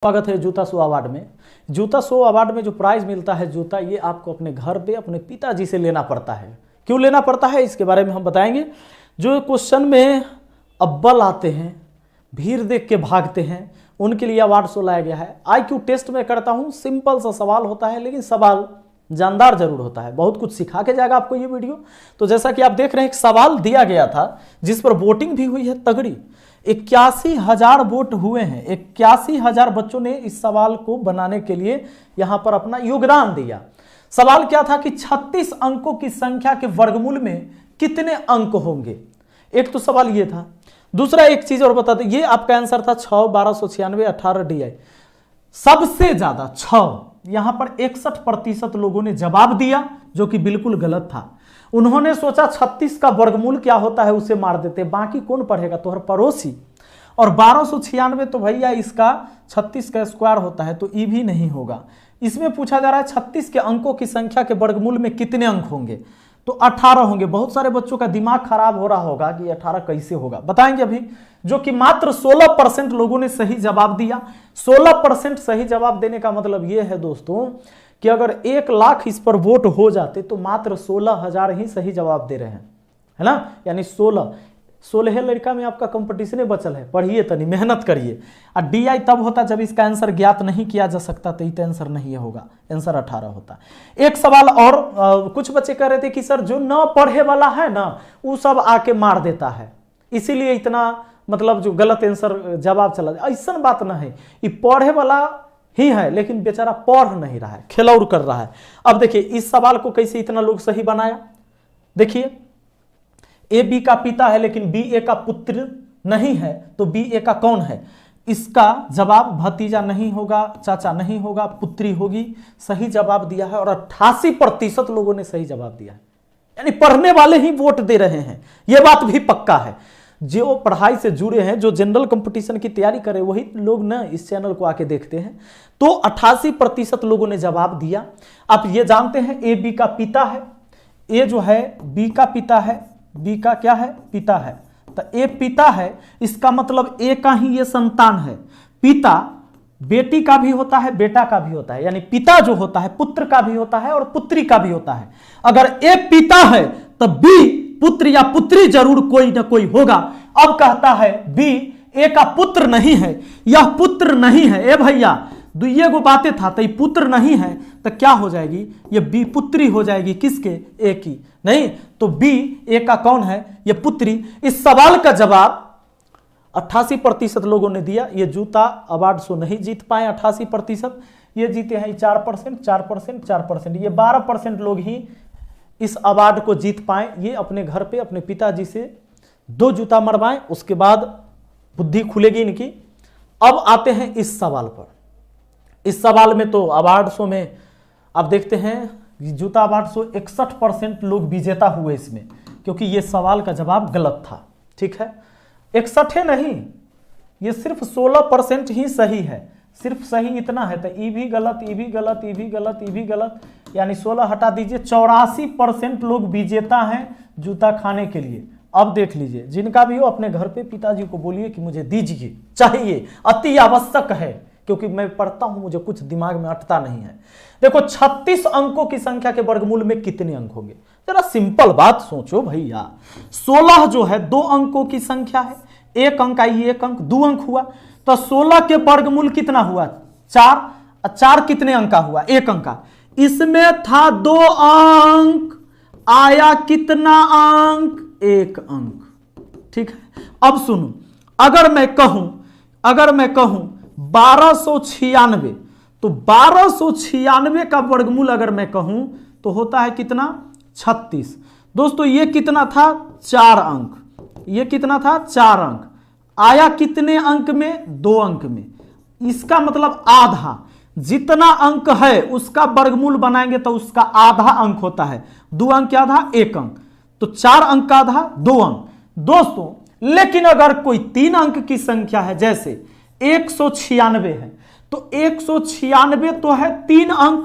स्वागत है जूता शो अवार्ड में। जूता शो अवार्ड में जो प्राइज मिलता है जूता, ये आपको अपने घर पे अपने पिताजी से लेना पड़ता है। क्यों लेना पड़ता है इसके बारे में हम बताएंगे। जो क्वेश्चन में अव्वल आते हैं, भीड़ देख के भागते हैं, उनके लिए अवार्ड शो लाया गया है। IQ टेस्ट में करता हूँ, सिंपल सा सवाल होता है लेकिन सवाल जानदार जरूर होता है, बहुत कुछ सिखा के जाएगा आपको ये वीडियो। तो जैसा कि आप देख रहे हैं, एक सवाल दिया गया था जिस पर वोटिंग भी हुई है तगड़ी। 81,000 वोट हुए हैं। 81,000 बच्चों ने इस सवाल को बनाने के लिए यहां पर अपना योगदान दिया। सवाल क्या था कि 36 अंकों की संख्या के वर्गमूल में कितने अंक होंगे। एक तो सवाल ये था। दूसरा एक चीज और बता दें, ये आपका आंसर था 6, 1296, 18 DI। सबसे ज्यादा 6, यहां पर 61% लोगों ने जवाब दिया, जो कि बिल्कुल गलत था। उन्होंने सोचा 36 का वर्गमूल क्या होता है उसे मार देते, बाकी कौन पढ़ेगा, तो हर पड़ोसी। और 1296 तो भैया इसका 36 का स्क्वायर होता है, तो ई भी नहीं होगा। इसमें पूछा जा रहा है 36 के अंकों की संख्या के वर्गमूल में कितने अंक होंगे, तो 18 होंगे। बहुत सारे बच्चों का दिमाग खराब हो रहा होगा कि 18 कैसे होगा, बताएंगे अभी। जो कि मात्र 16% लोगों ने सही जवाब दिया। 16% सही जवाब देने का मतलब यह है दोस्तों कि अगर 1 लाख इस पर वोट हो जाते तो मात्र 16,000 ही सही जवाब दे रहे हैं, है ना। यानी 16 लड़का में आपका कंपटीशन बचल है। पढ़िए तनी, मेहनत करिए। और DI तब होता जब इसका आंसर ज्ञात नहीं किया जा सकता, तो ये आंसर नहीं होगा, आंसर 18 होता। एक सवाल और, कुछ बच्चे कह रहे थे कि सर जो न पढ़े वाला है ना वो सब आके मार देता है, इसीलिए इतना मतलब जो गलत आंसर जवाब चला। ऐसा बात ना है, ये पढ़े वाला ही है लेकिन बेचारा पढ़ नहीं रहा है, खिलौड़ कर रहा है। अब देखिए इस सवाल को कैसे इतना लोग सही बनाया। देखिए A B का पिता है लेकिन B A का पुत्र नहीं है, तो B A का कौन है। इसका जवाब भतीजा नहीं होगा, चाचा नहीं होगा, पुत्री होगी। सही जवाब दिया है और 88% लोगों ने सही जवाब दिया है। यानी पढ़ने वाले ही वोट दे रहे हैं, यह बात भी पक्का है। जो पढ़ाई से जुड़े हैं, जो जनरल कंपटीशन की तैयारी करे, वही लोग ना इस चैनल को आके देखते हैं। तो 88% लोगों ने जवाब दिया। आप ये जानते हैं A B का पिता है, A जो है B का पिता है, B का क्या है, पिता है। तो A पिता है, इसका मतलब A का ही ये संतान है। पिता बेटी का भी होता है, बेटा का भी होता है। यानी पिता जो होता है पुत्र का भी होता है और पुत्री का भी होता है। अगर A पिता है तो B पुत्र या पुत्री जरूर कोई ना कोई होगा। अब कहता है B A का पुत्र नहीं है, यह पुत्र नहीं है। ए भैया दुइये गो बातें था, तो पुत्र नहीं है तो क्या हो जाएगी, ये B पुत्री हो जाएगी। किसके, A की नहीं, तो B A का कौन है, ये पुत्री। इस सवाल का जवाब 88% लोगों ने दिया। ये जूता अवार्ड शो नहीं जीत पाए 88%, ये जीते हैं 4%, 4%, 4%। ये 12% लोग ही इस अवार्ड को जीत पाए। ये अपने घर पे अपने पिताजी से 2 जूता मरवाएं, उसके बाद बुद्धि खुलेगी इनकी। अब आते हैं इस सवाल पर। इस सवाल में तो अवार्ड शो में आप देखते हैं जूता अवार्ड शो 61% लोग विजेता हुए इसमें, क्योंकि ये सवाल का जवाब गलत था। ठीक है, 61 नहीं, ये सिर्फ 16% ही सही है। सिर्फ सही इतना है, तो ई भी गलत, ई भी गलत, ई भी गलत, ई भी गलत, यानी 16 हटा दीजिए। 84% लोग विजेता हैं जूता खाने के लिए। अब देख लीजिए, जिनका भी हो अपने घर पे पिताजी को बोलिए कि मुझे दीजिए, चाहिए, अति आवश्यक है, क्योंकि मैं पढ़ता हूं, मुझे कुछ दिमाग में अटता नहीं है। देखो 36 अंकों की संख्या के वर्गमूल में कितने अंक होंगे, जरा सिंपल बात सोचो भैया। 16 जो है 2 अंकों की संख्या है, 1 अंक आई, 1 अंक, 2 अंक हुआ, तो 16 के वर्गमूल कितना हुआ, 4। 4 कितने अंक का हुआ, 1 अंक का। इसमें था 2 अंक, आया कितना अंक, 1 अंक। ठीक है, अब सुनो, अगर मैं कहूं 1296, तो 1296 का वर्गमूल अगर मैं कहूं तो होता है कितना, 36। दोस्तों ये कितना था, 4 अंक। ये कितना था, 4 अंक। आया कितने अंक में, 2 अंक में। इसका मतलब आधा, जितना अंक है उसका वर्गमूल बनाएंगे तो उसका आधा अंक होता है। 2 अंक का आधा, 1 अंक, तो 4 अंक का आधा, 2 अंक। दोस्तों लेकिन अगर कोई 3 अंक की संख्या है, जैसे 196 है, तो 196 तो है 3 अंक,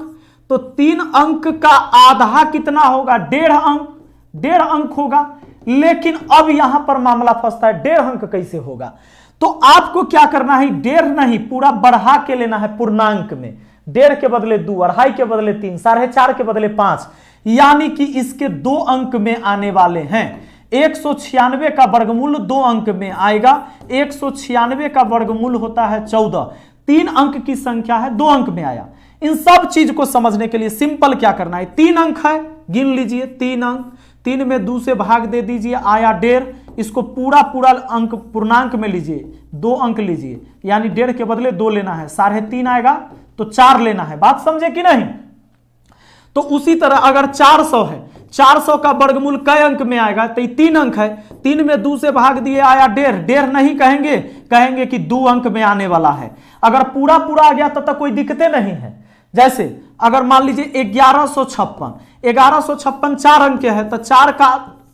तो 3 अंक का आधा कितना होगा, 1.5 अंक, 1.5 अंक होगा। लेकिन अब यहां पर मामला फंसता है, 1.5 अंक कैसे होगा, तो आपको क्या करना है, 1.5 नहीं पूरा बढ़ा के लेना है पूर्णांक में। 1.5 के बदले 2, 2.5 के बदले 3, 4.5 के बदले 5, यानी कि इसके 2 अंक में आने वाले हैं। 196 का वर्गमूल 2 अंक में आएगा। 196 का वर्गमूल होता है 14, 3 अंक की संख्या है, 2 अंक में आया। इन सब चीज को समझने के लिए सिंपल क्या करना है, 3 अंक है, गिन लीजिए 3 अंक, 3 में 2 से भाग दे दीजिए, आया 1.5। इसको पूरा पूरा अंक पूर्णांक में लीजिए, 2 अंक लीजिए, यानी 1.5 के बदले 2 लेना है, 3.5 आएगा तो 4 लेना है। बात समझे कि नहीं? तो उसी तरह अगर 400 है, 400 का वर्गमूल कई अंक में आएगा, तो 3 अंक है, 3 में 2 से भाग दिए, आया 1.5, 1.5 नहीं कहेंगे, कहेंगे कि 2 अंक में आने वाला है। अगर पूरा पूरा आ गया तब कोई दिक्कतें नहीं है। जैसे अगर मान लीजिए 1156, 1156 4 अंक है, तो 4 का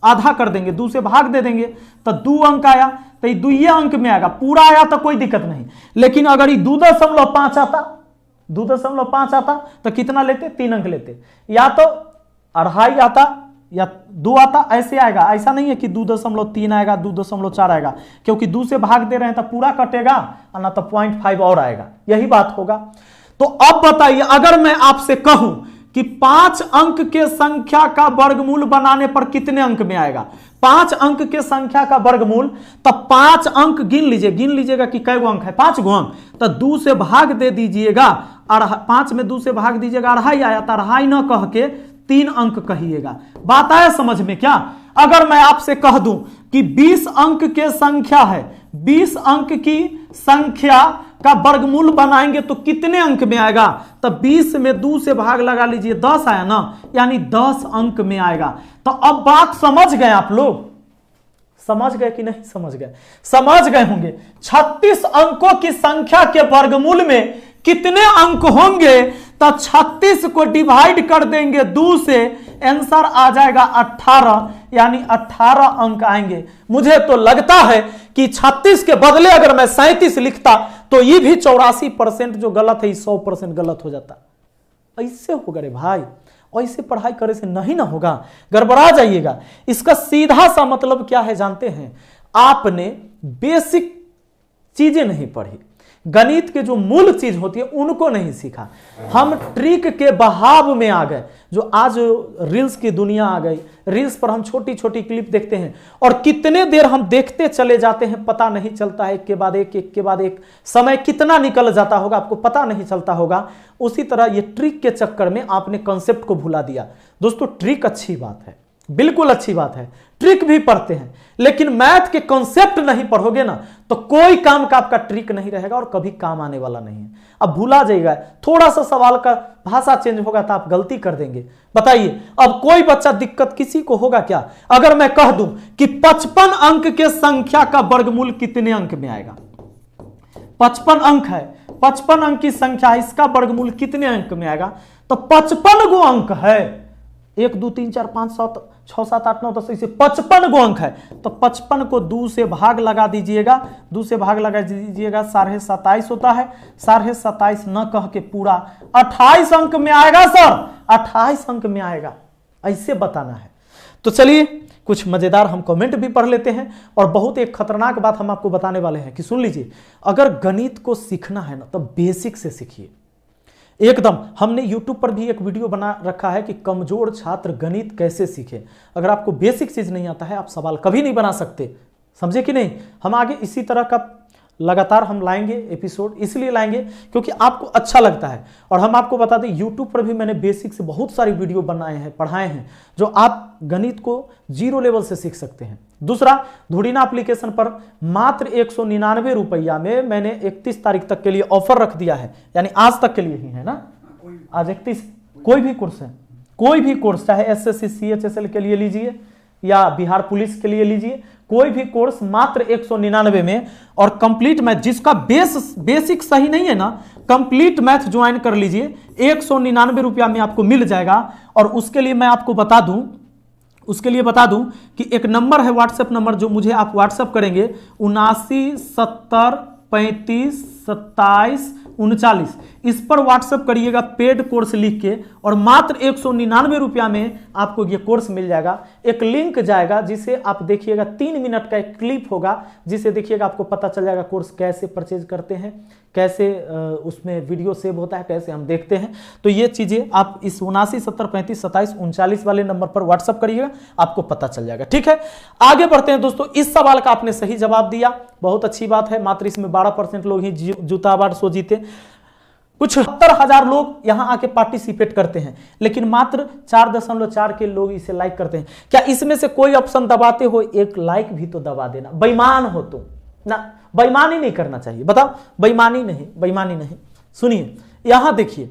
आधा कर देंगे, 2 से भाग दे देंगे, तो 2 अंक आया, तो 2 अंक में आएगा। पूरा आया तो कोई दिक्कत नहीं, लेकिन अगर ये 2.5 आता, 2.5 आता तो कितना लेते, 3 अंक लेते, या तो 2.5 आता या 2 आता, ऐसे आएगा। ऐसा नहीं है कि 2.3 आएगा, 2.4 आएगा, क्योंकि 2 से भाग दे रहे हैं तो पूरा कटेगा, ना तो 0.5 और आएगा, यही बात होगा। तो अब बताइए, अगर मैं आपसे कहूं कि 5 अंक के संख्या का वर्गमूल बनाने पर कितने अंक में आएगा, 5 अंक के संख्या का वर्गमूल, तब 5 अंक गिन लीजिएगा कि कै गो अंक है, 5 गो अंक, तो 2 से भाग दे दीजिएगा, 5 में 2 से भाग दीजिएगा, 2.5 आया, तो 2.5 न कह के 3 अंक कहिएगा। बात आया समझ में क्या? अगर मैं आपसे कह दूं कि 20 अंक के संख्या है, 20 अंक की संख्या का वर्गमूल बनाएंगे तो कितने अंक में आएगा, तब 20 में 2 से भाग लगा लीजिए, 10 आया ना, यानी 10 अंक में आएगा। तो अब बात समझ गए आप लोग? समझ गए कि नहीं समझ गए? समझ गए होंगे। 36 अंकों की संख्या के वर्गमूल में कितने अंक होंगे, तो 36 को डिवाइड कर देंगे 2 से, आंसर आ जाएगा 18, यानी 18 अंक आएंगे। मुझे तो लगता है कि 36 के बदले अगर मैं 37 लिखता तो ये भी 84% जो गलत है 100% गलत हो जाता। ऐसे होगा रे भाई, ऐसे पढ़ाई करे से नहीं ना होगा, गड़बड़ा जाइएगा। इसका सीधा सा मतलब क्या है जानते हैं? आपने बेसिक चीजें नहीं पढ़ी, गणित के जो मूल चीज होती है उनको नहीं सीखा। हम ट्रिक के बहाव में आ गए, जो आज रील्स की दुनिया आ गई। रील्स पर हम छोटी छोटी क्लिप देखते हैं और कितने देर हम देखते चले जाते हैं, पता नहीं चलता है, एक के बाद एक समय कितना निकल जाता होगा आपको पता नहीं चलता होगा। उसी तरह ये ट्रिक के चक्कर में आपने कॉन्सेप्ट को भुला दिया। दोस्तों ट्रिक अच्छी बात है, बिल्कुल अच्छी बात है, ट्रिक भी पढ़ते हैं, लेकिन मैथ के कॉन्सेप्ट नहीं पढ़ोगे ना तो कोई काम का आपका ट्रिक नहीं रहेगा और कभी काम आने वाला नहीं है। अब भूला जाएगा, थोड़ा सा सवाल का भाषा चेंज होगा तो आप गलती कर देंगे। बताइए अब कोई बच्चा दिक्कत किसी को होगा क्या अगर मैं कह दूं कि 55 अंक के संख्या का वर्गमूल कितने अंक में आएगा? 55 अंक है, 55 अंक की संख्या है, इसका वर्गमूल कितने अंक में आएगा? तो 55 गो अंक है, 1 2 3 4 5 6 7 8 9 10 ऐसे 55 गो अंक है। तो 55 को 2 से भाग लगा दीजिएगा, 2 से भाग लगा दीजिएगा, 27.5 होता है। 27.5 न कह के पूरा 28 अंक में आएगा सर, 28 अंक में आएगा, ऐसे बताना है। तो चलिए कुछ मजेदार हम कमेंट भी पढ़ लेते हैं और बहुत एक खतरनाक बात हम आपको बताने वाले हैं कि सुन लीजिए, अगर गणित को सीखना है ना तो बेसिक से सीखिए एकदम। हमने YouTube पर भी एक वीडियो बना रखा है कि कमजोर छात्र गणित कैसे सीखे। अगर आपको बेसिक चीज नहीं आता है आप सवाल कभी नहीं बना सकते, समझे कि नहीं? हम आगे इसी तरह का लगातार हम लाएंगे एपिसोड, इसलिए लाएंगे क्योंकि आपको अच्छा लगता है। और हम आपको बता दें YouTube पर भी मैंने बेसिक से बहुत सारी वीडियो बनाए हैं, पढ़ाए हैं, जो आप गणित को 0 लेवल से सीख सकते हैं। दूसरा, धुड़ीना एप्लीकेशन पर मात्र 199 रुपया में मैंने 31 तारीख तक के लिए ऑफर रख दिया है, यानी आज तक के लिए ही है ना, आज 31। कोई भी कोर्स है, कोई भी कोर्स, चाहे SSC CHSL के लिए लीजिए या बिहार पुलिस के लिए लीजिए, कोई भी कोर्स मात्र 199 में। और कंप्लीट मैथ, जिसका बेसिक सही नहीं है ना, कंप्लीट मैथ ज्वाइन कर लीजिए, 199 रुपया में आपको मिल जाएगा। और उसके लिए मैं आपको बता दूं कि एक नंबर है, व्हाट्सएप नंबर, जो मुझे आप व्हाट्सएप करेंगे 79 70 35 27 39 इस पर व्हाट्सएप करिएगा पेड कोर्स लिख के, और मात्र 199 रुपया में आपको ये कोर्स मिल जाएगा। एक लिंक जाएगा जिसे आप देखिएगा, 3 मिनट का एक क्लिप होगा जिसे देखिएगा, आपको पता चल जाएगा कोर्स कैसे परचेज करते हैं, कैसे उसमें वीडियो सेव होता है, कैसे हम देखते हैं। तो ये चीजें आप इस 79 70 35 27 39 वाले नंबर पर व्हाट्सएप करिएगा, आपको पता चल जाएगा। ठीक है, आगे बढ़ते हैं दोस्तों। इस सवाल का आपने सही जवाब दिया, बहुत अच्छी बात है। मात्र इसमें 12% लोग ही जूता अवार्ड शो जीते। कुछ 70,000 लोग यहां आके पार्टिसिपेट करते हैं, लेकिन मात्र 4.4 के लोग इसे लाइक करते हैं। क्या इसमें से कोई ऑप्शन दबाते हो? एक लाइक भी तो दबा देना। बेईमान हो तुम ना, बेईमानी नहीं करना चाहिए। बताओ, बेईमानी नहीं, बेईमानी नहीं। सुनिए, यहां देखिए,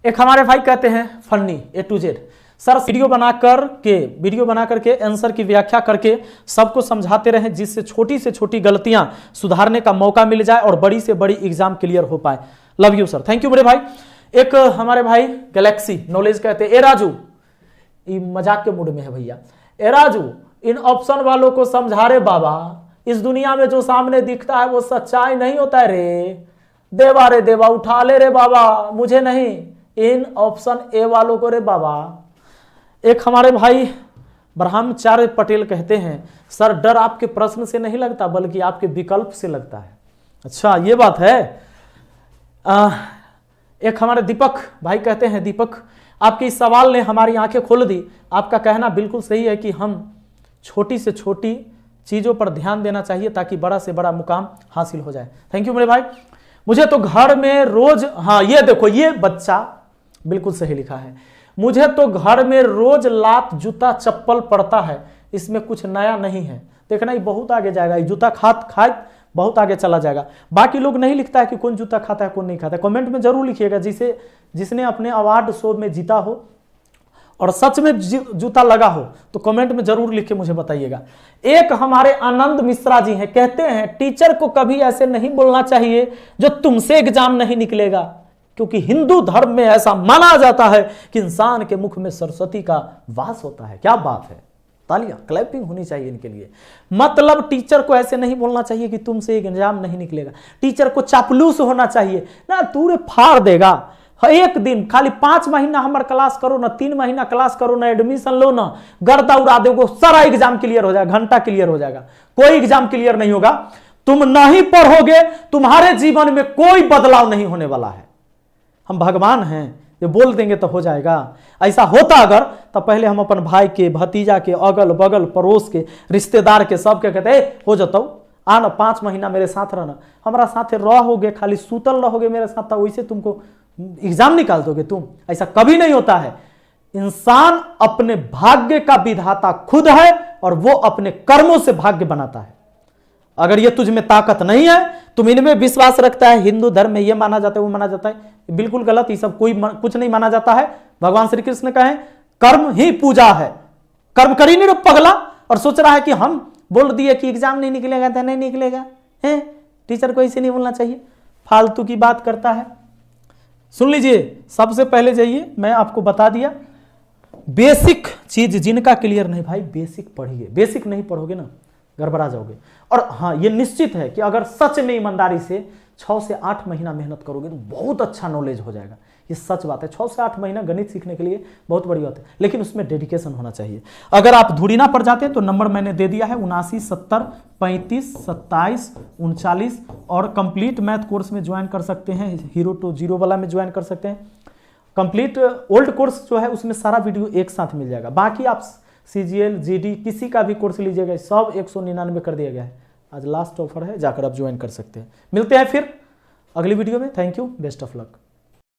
एक हमारे भाई कहते हैं फन्नी A to Z sir, video बना करके आंसर की व्याख्या करके सबको समझाते रहें, जिससे छोटी से छोटी गलतियां सुधारने का मौका मिल जाए और बड़ी से बड़ी एग्जाम क्लियर हो पाए। Love you sir, thank you मेरे भाई। एक हमारे भाई गैलेक्सी नॉलेज कहते हैं, ए राजू, ये मजाक के मूड में है भैया, ए राजू इन ऑप्शन वालों को समझा रे बाबा, इस दुनिया में जो सामने दिखता है वो सच्चाई नहीं होता है रे देवा, रे देवा उठा ले रे बाबा, मुझे नहीं, इन ऑप्शन ए वालों को रे बाबा। एक हमारे भाई ब्रह्मचार्य पटेल कहते हैं, सर डर आपके प्रश्न से नहीं लगता बल्कि आपके विकल्प से लगता है। अच्छा, ये बात है। एक हमारे दीपक भाई कहते हैं, दीपक आपके इस सवाल ने हमारी आंखें खोल दी। आपका कहना बिल्कुल सही है कि हम छोटी से छोटी चीजों पर ध्यान देना चाहिए ताकि बड़ा से बड़ा मुकाम हासिल हो जाए। थैंक यू मेरे भाई। मुझे तो घर में रोज, हाँ ये देखो, ये बच्चा बिल्कुल सही लिखा है, मुझे तो घर में रोज लात जूता चप्पल पड़ता है, इसमें कुछ नया नहीं है। देखना, ये बहुत आगे जाएगा, ये जूता खात बहुत आगे चला जाएगा। बाकी लोग नहीं लिखता है कि कौन जूता खाता है कौन नहीं खाता है। कमेंट में जरूर लिखिएगा जिसने अपने अवार्ड शो में जीता हो और सच में जूता लगा हो, तो कमेंट में जरूर लिख के मुझे बताइएगा। एक हमारे आनंद मिश्रा जी हैं, कहते हैं टीचर को कभी ऐसे नहीं बोलना चाहिए जो तुमसे एग्जाम नहीं निकलेगा, क्योंकि हिंदू धर्म में ऐसा माना जाता है कि इंसान के मुख में सरस्वती का वास होता है। क्या बात है, तालियां क्लैपिंग होनी चाहिए इनके लिए। मतलब टीचर को ऐसे नहीं बोलना चाहिए कि तुमसे एग्जाम नहीं निकलेगा, टीचर को चापलूस होना चाहिए ना, तूरे फाड़ देगा। एक दिन खाली 5 महीना हमारे क्लास करो ना, 3 महीना क्लास करो ना, एडमिशन लो ना, गर्दा उड़ा दोगे, सारा एग्जाम क्लियर हो जाएगा, घंटा क्लियर हो जाएगा। कोई एग्जाम क्लियर नहीं होगा, तुम नहीं पढ़ोगे, तुम्हारे जीवन में कोई बदलाव नहीं होने वाला है। हम भगवान हैं, ये बोल देंगे तो हो जाएगा। ऐसा होता अगर, तो पहले हम अपन भाई के, भतीजा के, अगल बगल पड़ोस के, रिश्तेदार के, सबके कहते हो जाता आना 5 महीना मेरे साथ रहना, हमारा साथ रहोगे, खाली सूतल रहोगे मेरे साथ, तो वैसे तुमको एग्जाम निकाल दोगे तुम। ऐसा कभी नहीं होता है। इंसान अपने भाग्य का विधाता खुद है और वो अपने कर्मों से भाग्य बनाता है। अगर ये तुझ में ताकत नहीं है, तुम इनमें विश्वास रखता है, हिंदू धर्म में ये माना जाता है वो माना जाता है, बिल्कुल गलत। ये सब कुछ नहीं माना जाता है। भगवान श्री कृष्ण कहें कर्म ही पूजा है। कर्म करी नहीं पगला, और सोच रहा है कि हम बोल दिए कि एग्जाम नहीं निकलेगा तो नहीं निकलेगा है। टीचर को ऐसे नहीं बोलना चाहिए, फालतू की बात करता है। सुन लीजिए, सबसे पहले जाइए, मैं आपको बता दिया बेसिक चीज जिनका क्लियर नहीं, भाई बेसिक पढ़िए। बेसिक नहीं पढ़ोगे ना गड़बड़ा जाओगे। और हाँ, ये निश्चित है कि अगर सच में ईमानदारी से 6 से 8 महीना मेहनत करोगे तो बहुत अच्छा नॉलेज हो जाएगा। ये सच बात है। 6 से 8 महीना गणित सीखने के लिए बहुत बड़ी बात है, लेकिन उसमें डेडिकेशन होना चाहिए। अगर आप धुड़ीना पर जाते हैं तो नंबर मैंने दे दिया है 79 70 35 27 39, और कंप्लीट मैथ कोर्स में ज्वाइन कर सकते हैं, 0 to 0 वाला में ज्वाइन कर सकते हैं। कंप्लीट ओल्ड कोर्स जो है उसमें सारा वीडियो एक साथ मिल जाएगा। बाकी आप CGL GD किसी का भी कोर्स लीजिएगा, सब 199 कर दिया गया है। आज लास्ट ऑफर है, जाकर आप ज्वाइन कर सकते हैं। मिलते हैं फिर अगली वीडियो में। Thank you, best of luck.